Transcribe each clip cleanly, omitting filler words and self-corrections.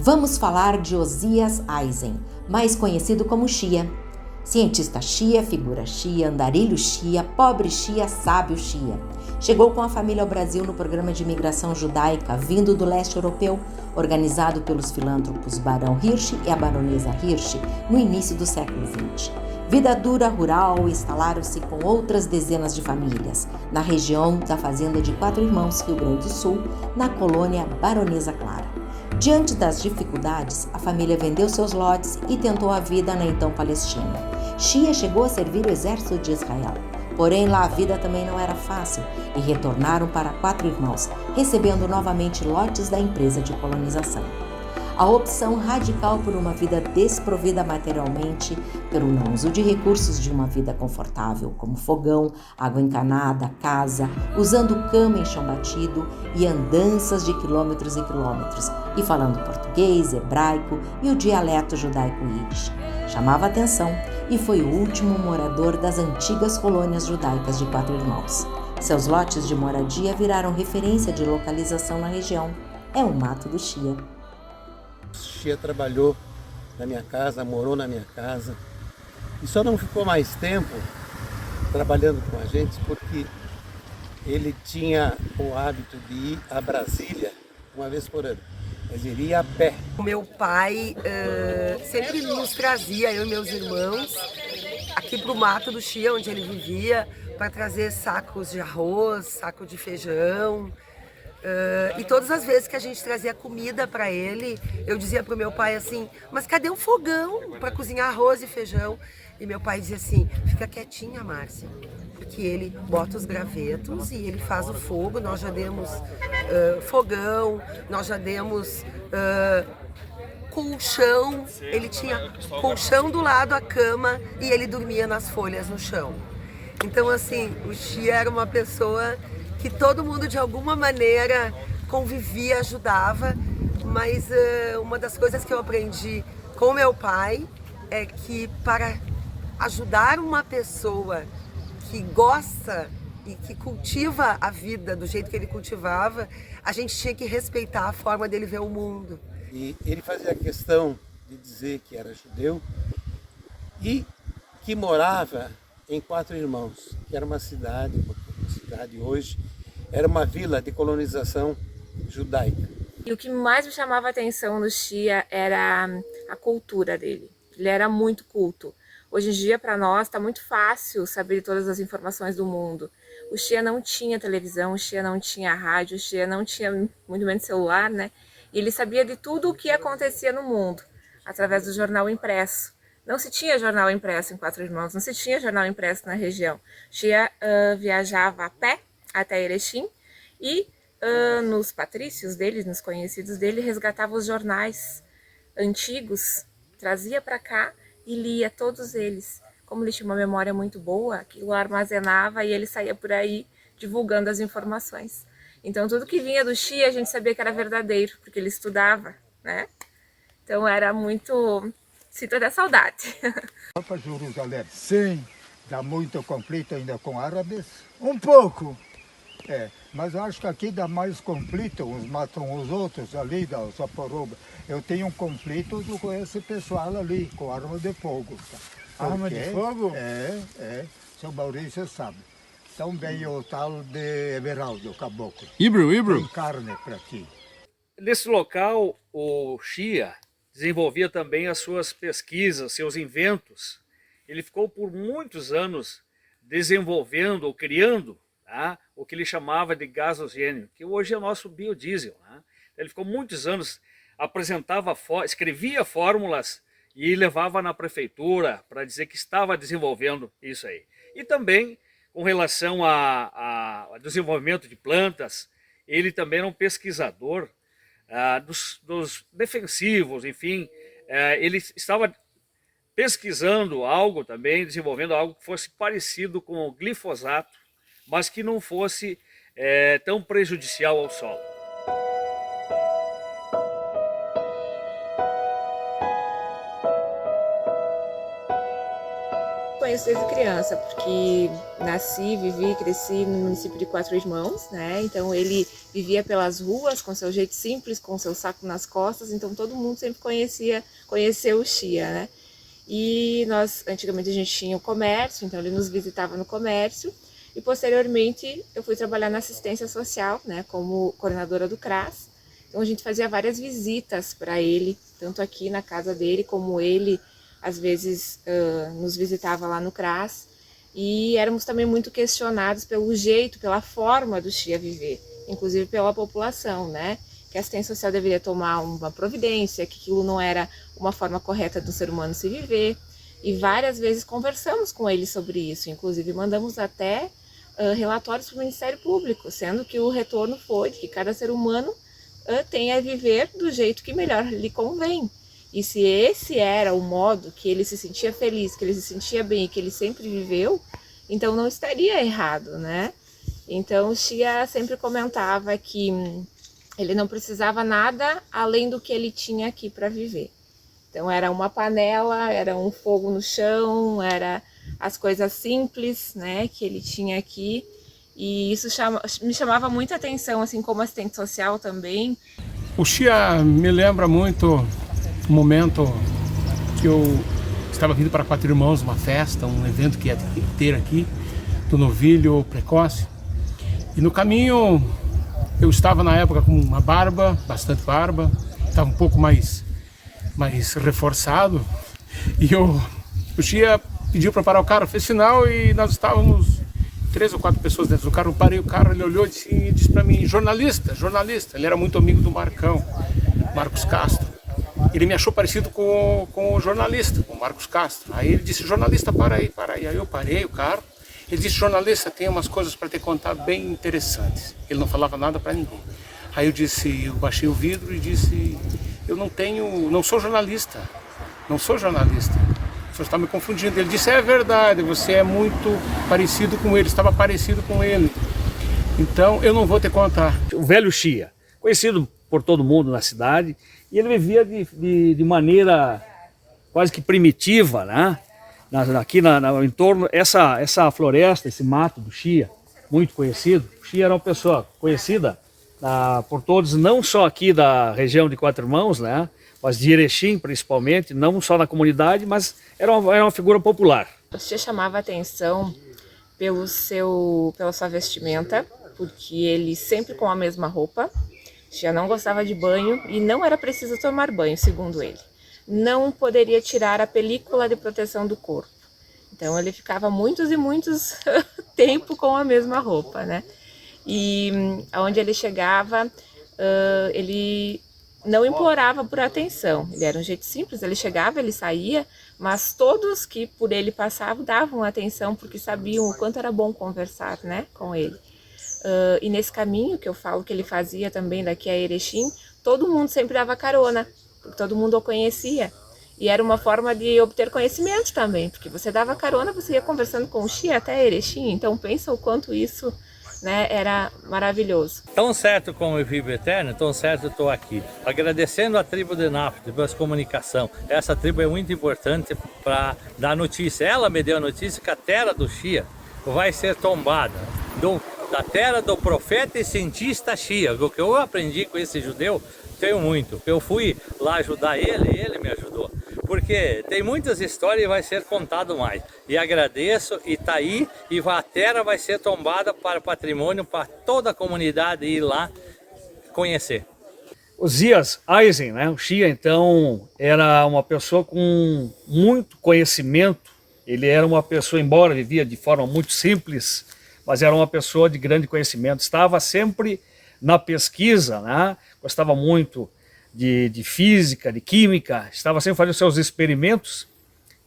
Vamos falar de Osias Eisen, mais conhecido como Shia. Cientista Shia, figura Shia, andarilho Shia, pobre Shia, sábio Shia. Chegou com a família ao Brasil no programa de imigração judaica vindo do leste europeu, organizado pelos filântropos Barão Hirsch e a baronesa Hirsch no início do século XX. Vida dura, rural, instalaram-se com outras dezenas de famílias, na região da fazenda de Quatro Irmãos, Rio Grande do Sul, na colônia Baronesa Clara. Diante das dificuldades, a família vendeu seus lotes e tentou a vida na então Palestina. Shia chegou a servir o exército de Israel. Porém, lá a vida também não era fácil e retornaram para Quatro Irmãos, recebendo novamente lotes da empresa de colonização. A opção radical por uma vida desprovida materialmente, pelo não uso de recursos de uma vida confortável, como fogão, água encanada, casa, usando cama em chão batido e andanças de quilômetros e quilômetros, e falando português, hebraico e o dialeto judaico-yiddish. Chamava atenção e foi o último morador das antigas colônias judaicas de Quatro Irmãos. Seus lotes de moradia viraram referência de localização na região. É o Mato do Shia. Shia trabalhou na minha casa, morou na minha casa e só não ficou mais tempo trabalhando com a gente porque ele tinha o hábito de ir a Brasília uma vez por ano. Mas ele ia a pé. O meu pai sempre nos trazia, eu e meus irmãos, aqui para o Mato do Shia, onde ele vivia, para trazer sacos de arroz, saco de feijão. E todas as vezes que a gente trazia comida para ele, eu dizia para o meu pai assim, mas cadê o fogão para cozinhar arroz e feijão? E meu pai dizia assim, fica quietinha, Márcia, porque ele bota os gravetos e ele faz o fogo. Nós já demos fogão, nós já demos colchão, ele tinha colchão do lado, a cama, e ele dormia nas folhas no chão. Então assim, o Shia era uma pessoa que todo mundo de alguma maneira convivia, ajudava, mas uma das coisas que eu aprendi com meu pai é que para ajudar uma pessoa que gosta e que cultiva a vida do jeito que ele cultivava, a gente tinha que respeitar a forma dele ver o mundo. E ele fazia questão de dizer que era judeu e que morava em Quatro Irmãos, que era uma cidade hoje, era uma vila de colonização judaica. E o que mais me chamava a atenção no Shia era a cultura dele. Ele era muito culto. Hoje em dia, para nós, está muito fácil saber todas as informações do mundo. O Shia não tinha televisão, o Shia não tinha rádio, o Shia não tinha muito menos celular, né? E ele sabia de tudo o que acontecia no mundo, através do jornal impresso. Não se tinha jornal impresso em Quatro Irmãos, não se tinha jornal impresso na região. Shia viajava a pé até Erechim e nos patrícios dele, nos conhecidos dele, resgatava os jornais antigos, trazia para cá e lia todos eles. Como ele tinha uma memória muito boa, aquilo armazenava e ele saía por aí divulgando as informações. Então tudo que vinha do Shia a gente sabia que era verdadeiro, porque ele estudava, né? Então era muito... Sinto até saudade. Para Jerusalém, sim, dá muito conflito ainda com árabes? Um pouco, mas eu acho que aqui dá mais conflito, uns matam os outros ali da Zaporoba. Eu tenho um conflito com esse pessoal ali, com arma de fogo. Tá? Arma de fogo? Seu Maurício sabe. Também o tal de Everaldo, caboclo. Hebrew. Tem carne para ti. Nesse local, o Shia desenvolvia também as suas pesquisas, seus inventos. Ele ficou por muitos anos desenvolvendo ou criando, tá, o que ele chamava de gasogênio, que hoje é o nosso biodiesel. Né? Ele ficou muitos anos, escrevia fórmulas e levava na prefeitura para dizer que estava desenvolvendo isso aí. E também, com relação ao desenvolvimento de plantas, ele também era um pesquisador dos defensivos, enfim, ele estava pesquisando algo também, desenvolvendo algo que fosse parecido com o glifosato, mas que não fosse tão prejudicial ao solo. conheço desde criança, porque nasci, vivi e cresci no município de Quatro Irmãos, né? Então ele vivia pelas ruas com seu jeito simples, com seu saco nas costas, então todo mundo sempre conheceu o Chia, né? E antigamente a gente tinha o comércio, então ele nos visitava no comércio, e posteriormente eu fui trabalhar na assistência social, né, como coordenadora do CRAS. Então a gente fazia várias visitas para ele, tanto aqui na casa dele, como ele às vezes nos visitava lá no CRAS. E éramos também muito questionados pelo jeito, pela forma do Chia viver, inclusive pela população, né? Que a assistência social deveria tomar uma providência, que aquilo não era uma forma correta do ser humano se viver. E várias vezes conversamos com ele sobre isso, inclusive mandamos até relatórios para o Ministério Público, sendo que o retorno foi de que cada ser humano tem a viver do jeito que melhor lhe convém. E se esse era o modo que ele se sentia feliz, que ele se sentia bem e que ele sempre viveu, então não estaria errado, né? Então o Chia sempre comentava que ele não precisava nada além do que ele tinha aqui para viver. Então era uma panela, era um fogo no chão, era as coisas simples, né, que ele tinha aqui. E isso me chamava muita atenção, assim como assistente social também. O Chia me lembra muito o momento que eu estava vindo para Quatro Irmãos, uma festa, um evento que ia ter aqui, do novilho precoce. E no caminho eu estava na época com uma barba, bastante barba, estava um pouco mais reforçado. E o Chia pediu para parar o carro, fez sinal e nós estávamos 3 ou 4 pessoas dentro do carro. Eu parei o carro, ele olhou e disse para mim, jornalista. Ele era muito amigo do Marcos Castro. Ele me achou parecido com o jornalista, com o Marcos Castro. Aí ele disse, jornalista, para aí. Aí eu parei o carro. Ele disse, jornalista, tem umas coisas para te contar bem interessantes. Ele não falava nada para ninguém. Aí eu baixei o vidro e disse, eu não sou jornalista. O senhor está me confundindo. Ele disse, é verdade, você é muito parecido com ele, estava parecido com ele. Então eu não vou te contar. O velho Chia, conhecido por todo mundo na cidade, e ele vivia de maneira quase que primitiva, né? Aqui no entorno, essa floresta, esse mato do Chia, muito conhecido. O Chia era uma pessoa conhecida por todos, não só aqui da região de Quatro Irmãos, né? Mas de Erechim principalmente, não só na comunidade, mas era uma figura popular. O Chia chamava a atenção pela sua vestimenta, porque ele sempre com a mesma roupa. O Chia não gostava de banho e não era preciso tomar banho, segundo ele. Não poderia tirar a película de proteção do corpo. Então ele ficava muitos e muitos tempo com a mesma roupa, né? E aonde ele chegava, ele não implorava por atenção. Ele era um jeito simples, ele chegava, ele saía, mas todos que por ele passavam davam atenção porque sabiam o quanto era bom conversar, né, com ele. E nesse caminho que eu falo que ele fazia também daqui a Erechim, todo mundo sempre dava carona, porque todo mundo o conhecia. E era uma forma de obter conhecimento também, porque você dava carona, você ia conversando com o Chia até Erechim, então pensa o quanto isso, né, era maravilhoso. Tão certo como eu vivo eterno, tão certo eu estou aqui. Agradecendo a tribo de Nápoles pela comunicação. Essa tribo é muito importante para dar notícia. Ela me deu a notícia que a terra do Chia vai ser tombada. Da terra do profeta e cientista Chia. O que eu aprendi com esse judeu, tenho muito. Eu fui lá ajudar ele e ele me ajudou. Porque tem muitas histórias e vai ser contado mais. E agradeço, e tá aí, e a terra vai ser tombada para patrimônio, para toda a comunidade ir lá conhecer. O Zias Eisen, né? O Chia, então, era uma pessoa com muito conhecimento. Ele era uma pessoa, embora vivia de forma muito simples, mas era uma pessoa de grande conhecimento. Estava sempre na pesquisa, né? Gostava muito de física, de química, estava sempre fazendo seus experimentos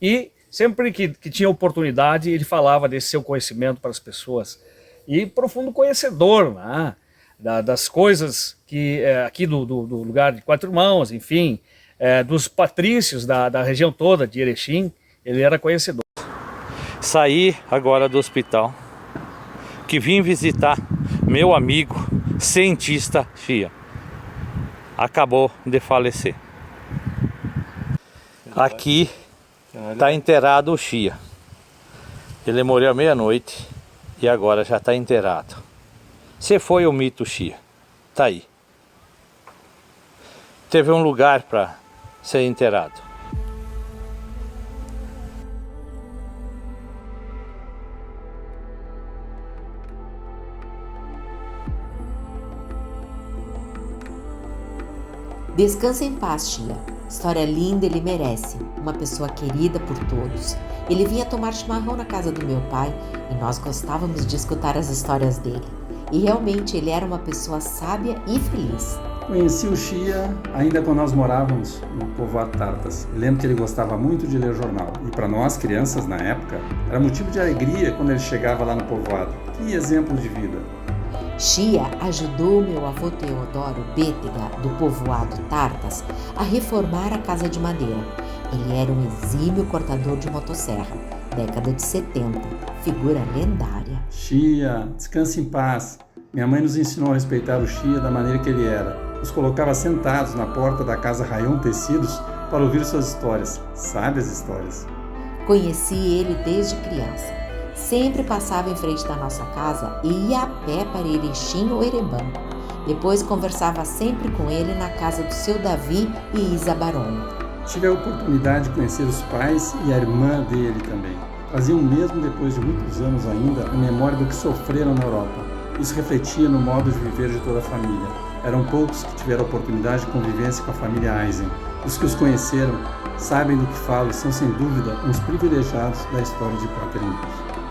e sempre que tinha oportunidade ele falava desse seu conhecimento para as pessoas. E profundo conhecedor, né? Das coisas que aqui do lugar de Quatro Irmãos, enfim, dos patrícios da região toda de Erechim, ele era conhecedor. Saí agora do hospital, que vim visitar meu amigo cientista Chia. Acabou de falecer. Aqui está enterrado o Chia. Ele morreu à meia-noite e agora já está enterrado. Se foi o mito Xia, tá aí. Teve um lugar para ser enterrado. Descansa em paz, Xia. História linda ele merece. Uma pessoa querida por todos. Ele vinha tomar chimarrão na casa do meu pai e nós gostávamos de escutar as histórias dele. E realmente ele era uma pessoa sábia e feliz. Conheci o Xia ainda quando nós morávamos no povoado Tartas. Lembro que ele gostava muito de ler jornal. E para nós, crianças, na época, era motivo de alegria quando ele chegava lá no povoado. Que exemplo de vida! Xia ajudou meu avô Teodoro Bétega, do povoado Tartas, a reformar a casa de madeira. Ele era um exímio cortador de motosserra, década de 70, figura lendária. Xia, descanse em paz. Minha mãe nos ensinou a respeitar o Xia da maneira que ele era. Nos colocava sentados na porta da casa Rayon Tecidos para ouvir suas histórias, sábias histórias. Conheci ele desde criança. Sempre passava em frente da nossa casa e ia a pé para Erechim ou Erebão. Depois conversava sempre com ele na casa do seu Davi e Isa Baroni. Tive a oportunidade de conhecer os pais e a irmã dele também. Faziam mesmo depois de muitos anos ainda a memória do que sofreram na Europa. Isso refletia no modo de viver de toda a família. Eram poucos que tiveram a oportunidade de convivência com a família Eisen. Os que os conheceram sabem do que falo e são sem dúvida uns privilegiados da história de Quatro Índios.